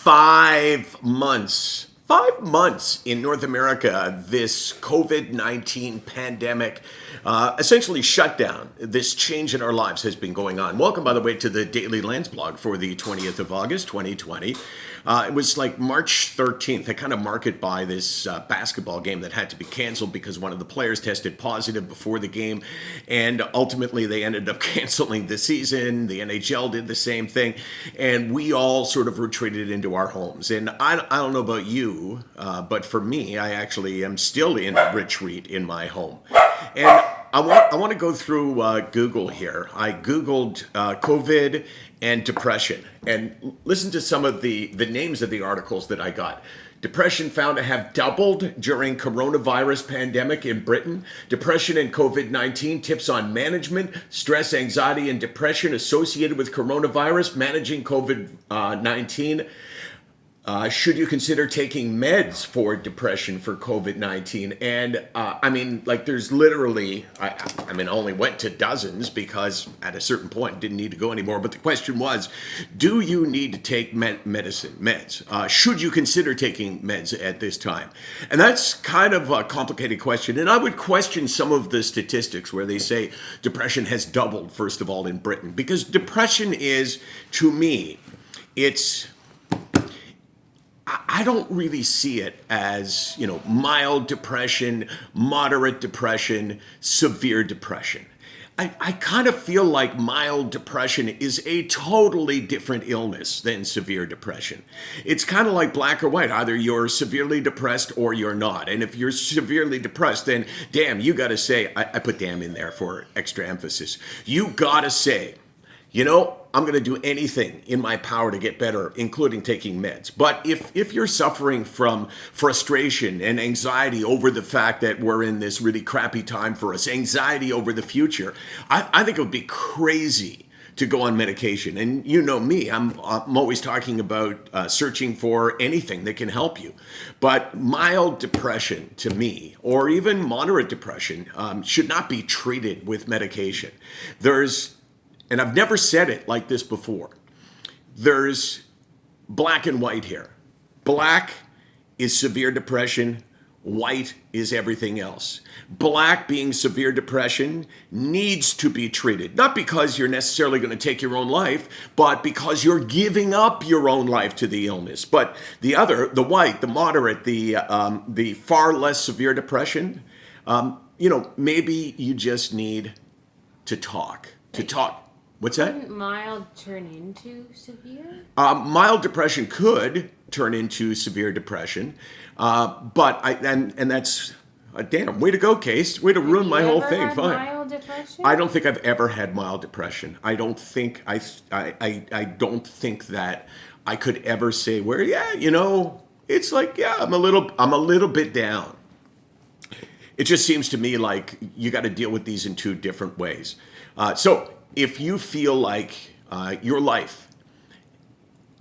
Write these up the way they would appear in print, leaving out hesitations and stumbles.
5 months. 5 months in North America, this COVID-19 pandemic essentially shut down. This change in our lives has been going on. Welcome, by the way, to the Daily Landsblog for the 20th of August, 2020. It was like March 13th. I kind of mark it by this basketball game that had to be canceled because one of the players tested positive before the game. And ultimately, they ended up canceling the season. The NHL did the same thing. And we all sort of retreated into our homes. And I don't know about you, but for me, I actually am still in retreat in my home. And I want to go through Google here. I Googled COVID and depression and listen to some of the names of the articles that I got. Depression found to have doubled during coronavirus pandemic in Britain. Depression and COVID-19 tips on management, stress, anxiety, and depression associated with coronavirus, managing COVID-19. Should you consider taking meds for depression for COVID-19? And there's literally, I only went to dozens because at a certain point didn't need to go anymore. But the question was, do you need to take meds? Should you consider taking meds at this time? And that's kind of a complicated question. And I would question some of the statistics where they say depression has doubled, first of all, in Britain. Because depression is, to me, I don't really see it as, mild depression, moderate depression, severe depression. I kind of feel like mild depression is a totally different illness than severe depression. It's kind of like black or white. Either you're severely depressed or you're not. And if you're severely depressed, then damn, you got to say, I put damn in there for extra emphasis. You got to say, I'm going to do anything in my power to get better, including taking meds. But if you're suffering from frustration and anxiety over the fact that we're in this really crappy time for us, anxiety over the future, I think it would be crazy to go on medication. And you know me, I'm always talking about searching for anything that can help you. But mild depression, to me, or even moderate depression, should not be treated with medication. And I've never said it like this before. There's black and white here. Black is severe depression. White is everything else. Black, being severe depression, needs to be treated. Not because you're necessarily going to take your own life, but because you're giving up your own life to the illness. But the other, the white, the moderate, the far less severe depression, maybe you just need to talk. What's that? Wouldn't mild turn into severe? Mild depression could turn into severe depression, but that's a damn way to go, Case. Way to ruin my whole thing. Fine. Mild depression? I don't think I've ever had mild depression. I don't think I don't think that I could ever say where it's like I'm a little bit down. It just seems to me like you got to deal with these in two different ways. So if you feel like your life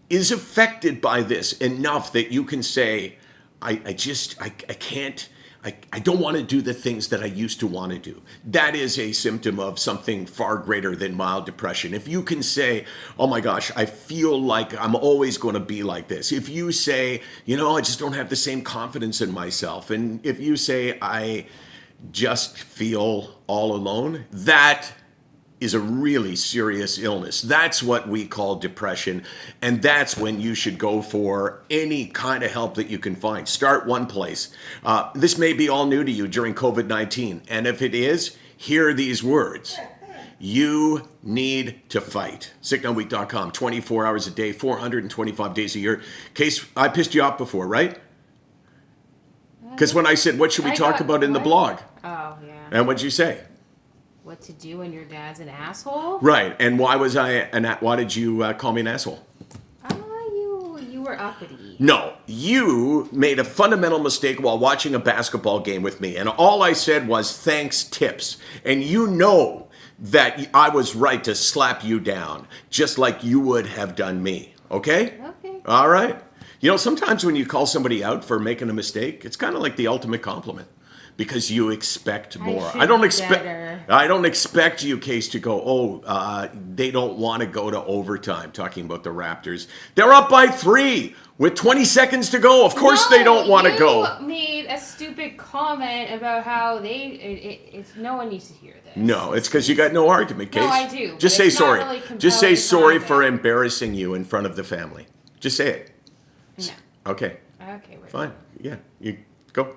is affected by this enough that you can say, I can't, I don't want to do the things that I used to want to do. That is a symptom of something far greater than mild depression. If you can say, oh my gosh, I feel like I'm always going to be like this. If you say, I just don't have the same confidence in myself. And if you say, I just feel all alone, that is a really serious illness. That's what we call depression, and that's when you should go for any kind of help that you can find. Start one place. This may be all new to you during COVID-19, and if it is, hear these words. You need to fight. SickNoweek.com, 24 hours a day, 425 days a year. Case, I pissed you off before, right? Because when I said, what should we talk about in the blog? Oh, yeah. And what'd you say? What to do when your dad's an asshole? Right. And why did you call me an asshole? You were uppity. No, you made a fundamental mistake while watching a basketball game with me. And all I said was, thanks, tips. And you know that I was right to slap you down, just like you would have done me. Okay? Okay. All right. Sometimes when you call somebody out for making a mistake, it's kind of like the ultimate compliment. Because you expect more. I don't expect you, Case, to go, they don't want to go to overtime, talking about the Raptors. They're up by 3. With 20 seconds to go, of course they don't want to go. You made a stupid comment about how it's no one needs to hear this. No, it's because you got no argument, Case. No, I do. Just but say it's not sorry. really Just say compelling sorry for content. embarrassing you in front of the family. Just say it. No. Okay. Okay, wait. Fine. Yeah. You go.